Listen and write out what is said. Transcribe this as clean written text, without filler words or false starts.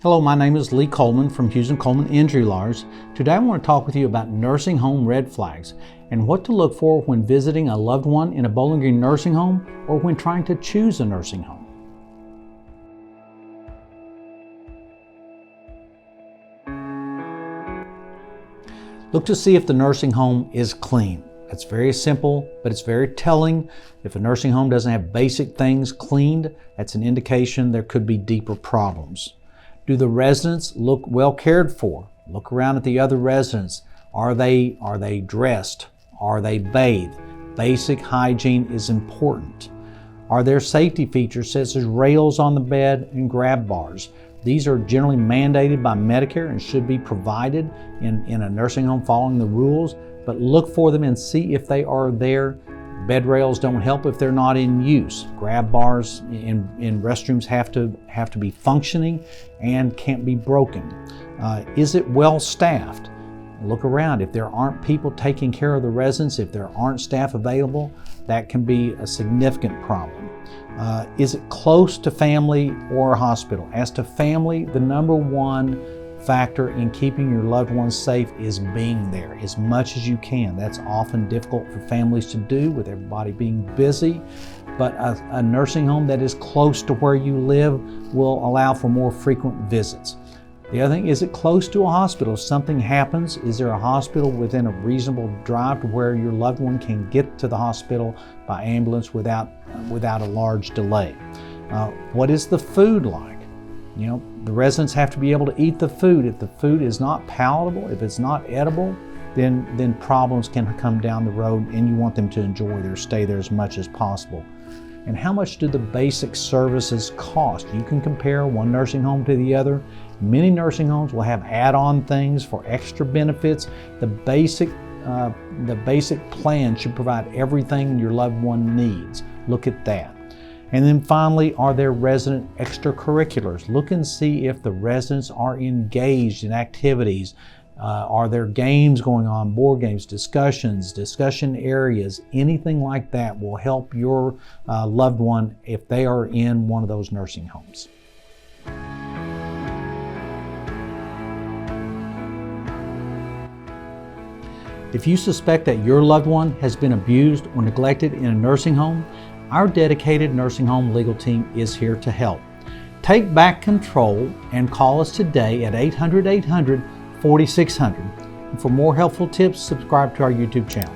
Hello, my name is Lee Coleman from Hughes and Coleman Injury Lawyers. Today I want to talk with you about nursing home red flags and what to look for when visiting a loved one in a Bowling Green nursing home or when trying to choose a nursing home. Look to see if the nursing home is clean. It's very simple, but it's very telling. If a nursing home doesn't have basic things cleaned, that's an indication there could be deeper problems. Do the residents look well cared for? Look around at the other residents. Are they dressed? Are they bathed? Basic hygiene is important. Are there safety features such as rails on the bed and grab bars? These are generally mandated by Medicare and should be provided in a nursing home following the rules, but look for them and see if they are there. Bed rails don't help if they're not in use. Grab bars in restrooms have to be functioning and can't be broken. Is it well staffed? Look around. If there aren't people taking care of the residents, if there aren't staff available, that can be a significant problem. Is it close to family or a hospital? As to family, the number one factor in keeping your loved ones safe is being there as much as you can. That's often difficult for families to do with everybody being busy, but a nursing home that is close to where you live will allow for more frequent visits. The other thing, is it close to a hospital? If something happens, is there a hospital within a reasonable drive to where your loved one can get to the hospital by ambulance without a large delay? What is the food like? You know, the residents have to be able to eat the food. If the food is not palatable, if it's not edible, then problems can come down the road, and you want them to enjoy their stay there as much as possible. And how much do the basic services cost? You can compare one nursing home to the other. Many nursing homes will have add-on things for extra benefits. The basic plan should provide everything your loved one needs. Look at that. And then finally, are there resident extracurriculars? Look and see if the residents are engaged in activities. Are there games going on, board games, discussion areas? Anything like that will help your loved one if they are in one of those nursing homes. If you suspect that your loved one has been abused or neglected in a nursing home, our dedicated nursing home legal team is here to help. Take back control and call us today at 800-800-4600. And for more helpful tips, subscribe to our YouTube channel.